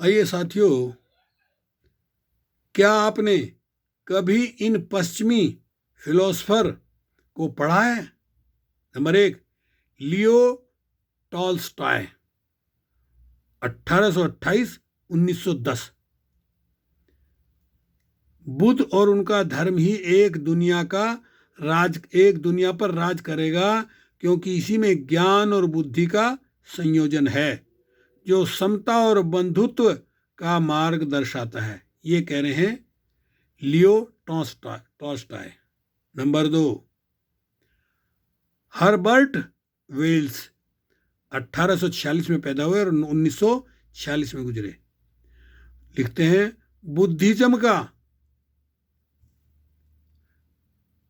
आइए साथियों, क्या आपने कभी इन पश्चिमी फिलोसफर को पढ़ा है? Number 1, Leo Tolstoy, 1828-1910। बुद्ध और उनका धर्म ही एक दुनिया पर राज करेगा, क्योंकि इसी में ज्ञान और बुद्धि का संयोजन है जो समता और बंधुत्व का मार्ग दर्शाता है। ये कह रहे हैं Leo Tolstoy. Number 2, Herbert Wells, 1846 में पैदा हुए और 1946 में गुजरे। लिखते हैं, बुद्धिज्म का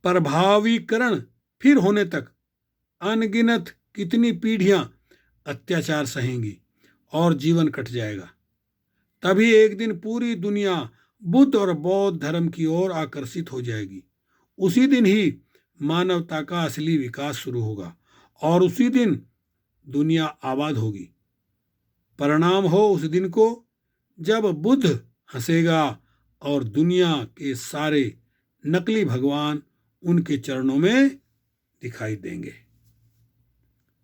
प्रभावीकरण फिर होने तक अनगिनत कितनी पीढ़ियां अत्याचार सहेंगी और जीवन कट जाएगा। तभी एक दिन पूरी दुनिया बुद्ध और बौद्ध धर्म की ओर आकर्षित हो जाएगी। उसी दिन ही मानवता का असली विकास शुरू होगा और उसी दिन दुनिया आबाद होगी। परिणाम हो उस दिन को जब बुद्ध हंसेगा और दुनिया के सारे नकली भगवान उनके चरणों में दिखाई देंगे।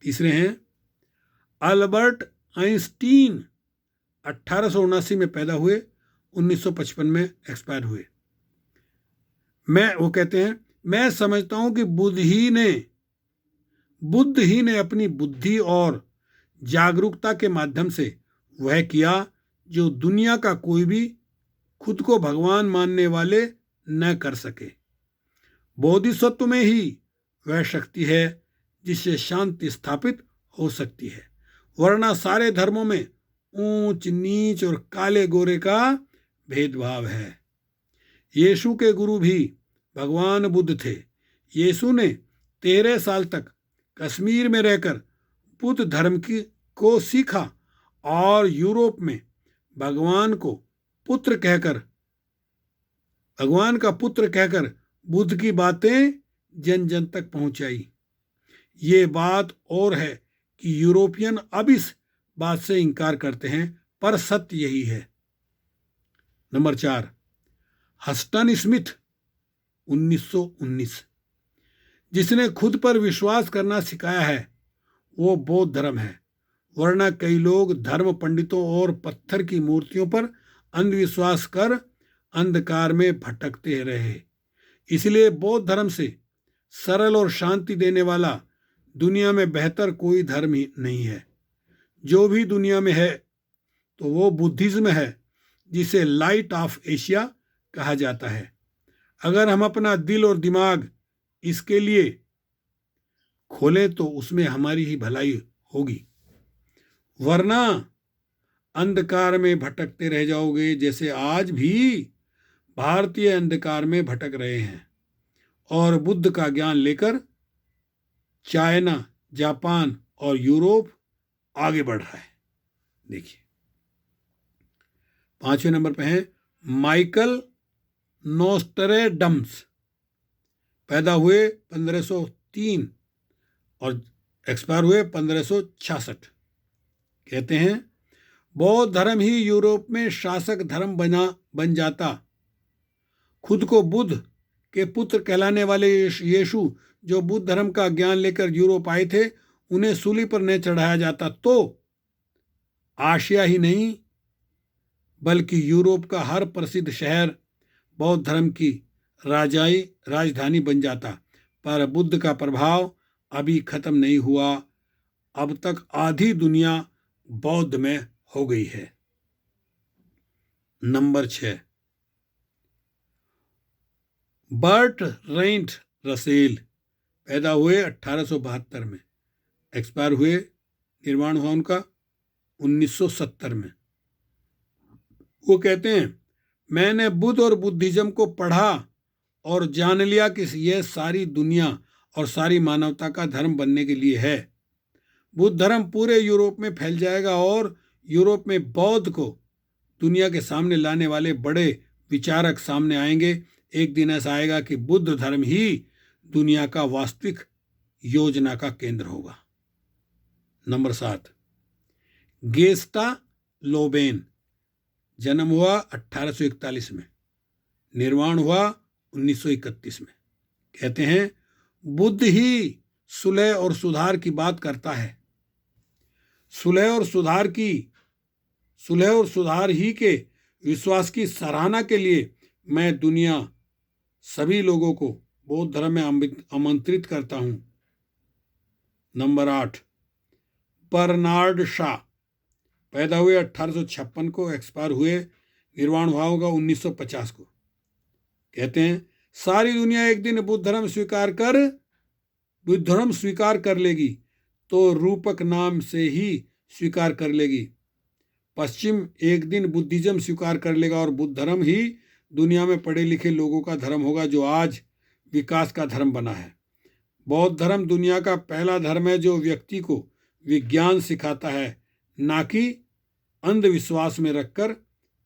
तीसरे हैं अल्बर्ट आइंस्टीन, 1879 में पैदा हुए, 1955 में एक्सपायर हुए। वो कहते हैं, मैं समझता हूं कि बुद्ध ही ने अपनी बुद्धि और जागरूकता के माध्यम से वह किया जो दुनिया का कोई भी खुद को भगवान मानने वाले न कर सके। बोधिसत्व में ही वह शक्ति है जिससे शांति स्थापित हो सकती है, वरना सारे धर्मों में ऊंच नीच और काले गोरे का भेदभाव है। यीशु के गुरु भी भगवान बुद्ध थे। यीशु ने 13 साल तक कश्मीर में रहकर बुद्ध धर्म को सीखा और यूरोप में भगवान का पुत्र कहकर बुद्ध की बातें जन जन तक पहुंचाई। ये बात और है कि यूरोपियन अब इस बात से इनकार करते हैं, पर सत्य यही है। Number 4, हस्टन Smith, 1919। जिसने खुद पर विश्वास करना सिखाया है वो बौद्ध धर्म है, वरना कई लोग धर्म पंडितों और पत्थर की मूर्तियों पर अंधविश्वास कर अंधकार में भटकते रहे। इसलिए बौद्ध धर्म से सरल और शांति देने वाला दुनिया में बेहतर कोई धर्म ही नहीं है। जो भी दुनिया में है तो वो बुद्धिज्म है, जिसे लाइट ऑफ एशिया कहा जाता है। अगर हम अपना दिल और दिमाग इसके लिए खोलें तो उसमें हमारी ही भलाई होगी, वरना अंधकार में भटकते रह जाओगे, जैसे आज भी भारतीय अंधकार में भटक रहे हैं और बुद्ध का ज्ञान लेकर चाइना, जापान और यूरोप आगे बढ़ रहा है। देखिए, 5वें नंबर पे है माइकल नोस्ट्रेडम्स, पैदा हुए 1503 और एक्सपायर हुए 1566। कहते हैं, बौद्ध धर्म ही यूरोप में शासक धर्म बन जाता। खुद को बुद्ध के पुत्र कहलाने वाले यीशु, जो बुद्ध धर्म का ज्ञान लेकर यूरोप आए थे, उन्हें सूली पर न चढ़ाया जाता तो आशिया ही नहीं बल्कि यूरोप का हर प्रसिद्ध शहर बौद्ध धर्म की राजधानी बन जाता। पर बुद्ध का प्रभाव अभी खत्म नहीं हुआ। अब तक आधी दुनिया बौद्ध में हो गई है। नंबर 6, बर्ट रेंट रसेल, पैदा हुए 1872 में, एक्सपायर हुए, निर्माण हुआ उनका 1970 में। वो कहते हैं, मैंने बुद्ध और बुद्धिज्म को पढ़ा और जान लिया कि यह सारी दुनिया और सारी मानवता का धर्म बनने के लिए है। बुद्ध धर्म पूरे यूरोप में फैल जाएगा और यूरोप में बौद्ध को दुनिया के सामने लाने वाले बड़े विचारक सामने आएंगे। एक दिन ऐसा आएगा कि बुद्ध धर्म ही दुनिया का वास्तविक योजना का केंद्र होगा। नंबर 7, गेस्टा लोबेन, जन्म हुआ 1841 में, निर्वाण हुआ 1931 में। कहते हैं बुद्ध ही सुलह और सुधार की बात करता है। सुलह और सुधार ही के विश्वास की सराहना के लिए मैं दुनिया सभी लोगों को बौद्ध धर्म में आमंत्रित करता हूं। नंबर 8, बर्नार्ड शा, पैदा हुए 1856 को, एक्सपायर हुए, निर्वाण हुआ होगा 1950 को। कहते हैं सारी दुनिया एक दिन बुद्ध धर्म स्वीकार कर लेगी तो रूपक नाम से ही स्वीकार कर लेगी। पश्चिम एक दिन बुद्धिज्म स्वीकार कर लेगा और बुद्ध धर्म ही दुनिया में पढ़े लिखे लोगों का धर्म होगा जो आज विकास का धर्म बना है। बौद्ध धर्म दुनिया का पहला धर्म है जो व्यक्ति को विज्ञान सिखाता है, ना कि अंधविश्वास में रखकर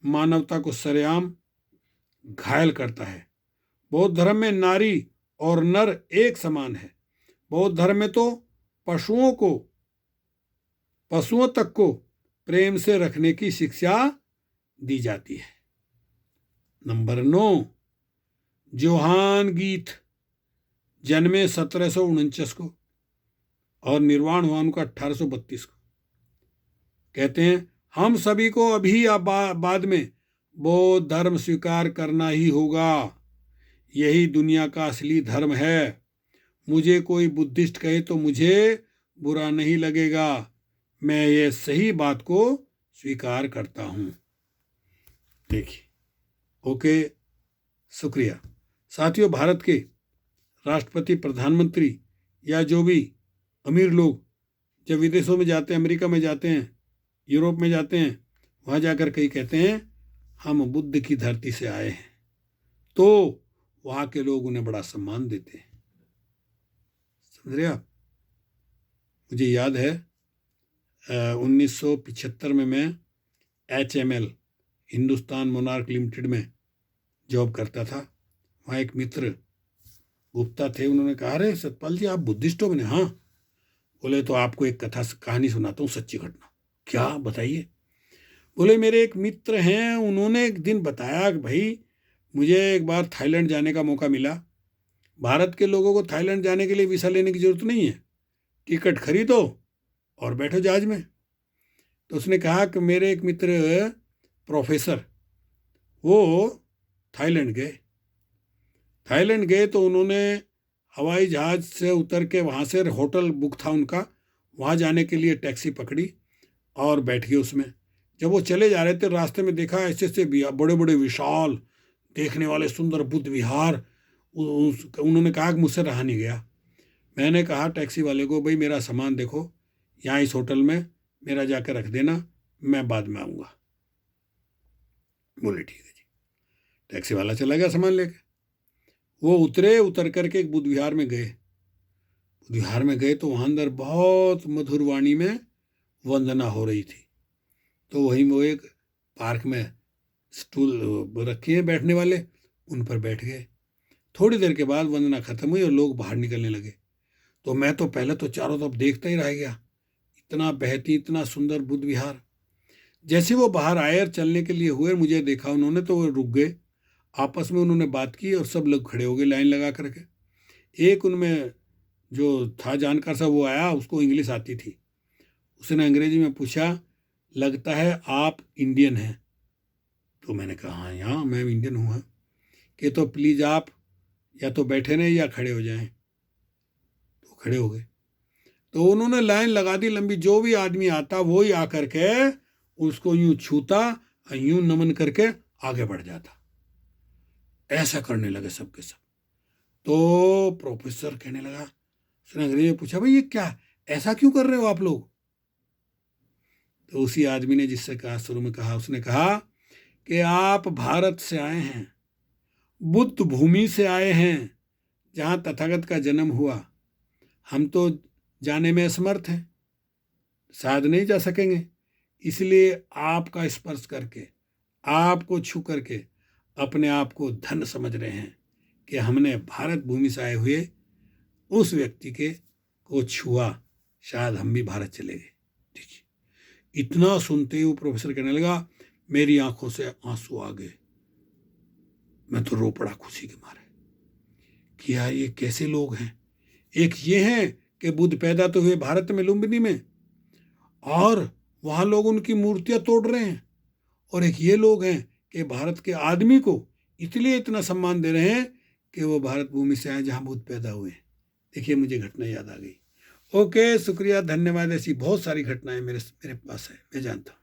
मानवता को सरेआम घायल करता है। बौद्ध धर्म में नारी और नर एक समान है। बौद्ध धर्म में तो पशुओं तक को प्रेम से रखने की शिक्षा दी जाती है। नंबर 9, जोहान गीथ, जन्मे 1749 को और निर्वाण हुआ उनका 1832 को। कहते हैं हम सभी को अभी या बाद में बौद्ध धर्म स्वीकार करना ही होगा। यही दुनिया का असली धर्म है। मुझे कोई बुद्धिस्ट कहे तो मुझे बुरा नहीं लगेगा। मैं ये सही बात को स्वीकार करता हूं। देखिए, ओके, शुक्रिया साथियों। भारत के राष्ट्रपति, प्रधानमंत्री या जो भी अमीर लोग जब विदेशों में जाते हैं, अमेरिका में जाते हैं, यूरोप में जाते हैं, वहाँ जाकर कई कहते हैं हम बुद्ध की धरती से आए हैं, तो वहाँ के लोग उन्हें बड़ा सम्मान देते हैं। समझ रहे आप? मुझे याद है 1975 में मैं HML हिंदुस्तान मोनार्क लिमिटेड में जॉब करता था। वहाँ एक मित्र गुप्ता थे, उन्होंने कहा अरे सतपाल जी आप बुद्धिस्ट हो? मैंने हाँ। बोले तो आपको एक कहानी सुनाता हूँ, सच्ची घटना। क्या? बताइए। बोले मेरे एक मित्र हैं, उन्होंने एक दिन बताया कि भाई मुझे एक बार थाईलैंड जाने का मौका मिला। भारत के लोगों को थाईलैंड जाने के लिए वीज़ा लेने की ज़रूरत नहीं है, टिकट खरीदो और बैठो जहाज में। तो उसने कहा कि मेरे एक मित्र प्रोफेसर वो थाईलैंड गए तो उन्होंने हवाई जहाज़ से उतर के वहाँ से होटल बुक था उनका, वहाँ जाने के लिए टैक्सी पकड़ी और बैठ गए उसमें। जब वो चले जा रहे थे रास्ते में देखा ऐसे बड़े बड़े विशाल देखने वाले सुंदर बुद्ध विहार। उन्होंने कहा कि मुझसे रहा नहीं गया। मैंने कहा टैक्सी वाले को भाई मेरा सामान देखो यहाँ इस होटल में मेरा जाकर रख देना, मैं बाद में आऊँगा। बोले ठीक है जी। टैक्सी वाला चला गया सामान लेके। वो उतर करके एक बुद्ध विहार में गए तो वहाँ अंदर बहुत मधुर वाणी में वंदना हो रही थी। तो वहीं वो एक पार्क में स्टूल रखे हैं बैठने वाले, उन पर बैठ गए। थोड़ी देर के बाद वंदना खत्म हुई और लोग बाहर निकलने लगे। तो मैं तो पहले तो चारों तरफ देखता ही रह गया, इतना बहती इतना सुंदर बुद्ध विहार। जैसे वो बाहर आए और चलने के लिए हुए, मुझे देखा उन्होंने तो वो रुक गए। आपस में उन्होंने बात की और सब लोग खड़े हो गए लाइन लगा करके। एक उनमें जो था जानकार सा वो आया, उसको इंग्लिश आती थी। उसने अंग्रेजी में पूछा लगता है आप इंडियन हैं? तो मैंने कहा हाँ यहाँ मैं इंडियन हूँ। कि तो प्लीज़ आप या तो बैठे रहें या खड़े हो जाएं। तो खड़े हो गए। तो उन्होंने लाइन लगा दी लंबी, जो भी आदमी आता वही आकर के उसको यूं छूता और यूं नमन करके आगे बढ़ जाता। ऐसा करने लगे सबके सब। तो प्रोफेसर कहने लगा, उसने अंग्रेजी में पूछा भाई ये क्या, ऐसा क्यों कर रहे हो आप लोग? तो उसी आदमी ने जिससे कहा शुरू में कहा, उसने कहा कि आप भारत से आए हैं, बुद्ध भूमि से आए हैं जहाँ तथागत का जन्म हुआ। हम तो जाने में असमर्थ हैं, शायद नहीं जा सकेंगे, इसलिए आपका स्पर्श करके, आपको छू करके अपने आप को धन्य समझ रहे हैं कि हमने भारत भूमि से आए हुए उस व्यक्ति को छुआ, शायद हम भी भारत चले गए। ठीक है। इतना सुनते ही वो प्रोफेसर कहने लगा मेरी आंखों से आंसू आ गए। मैं तो रो पड़ा खुशी के मारे कि यार ये कैसे लोग हैं। एक ये हैं कि बुद्ध पैदा तो हुए भारत में लुम्बिनी में, और वहां लोग उनकी मूर्तियां तोड़ रहे हैं। और एक ये लोग हैं कि भारत के आदमी को इसलिए इतना सम्मान दे रहे हैं कि वो भारत भूमि से आए जहां बुद्ध पैदा हुए। देखिए मुझे घटना याद आ गई। ओके, शुक्रिया, धन्यवाद। ऐसी बहुत सारी घटनाएं मेरे पास है, मैं जानता हूँ।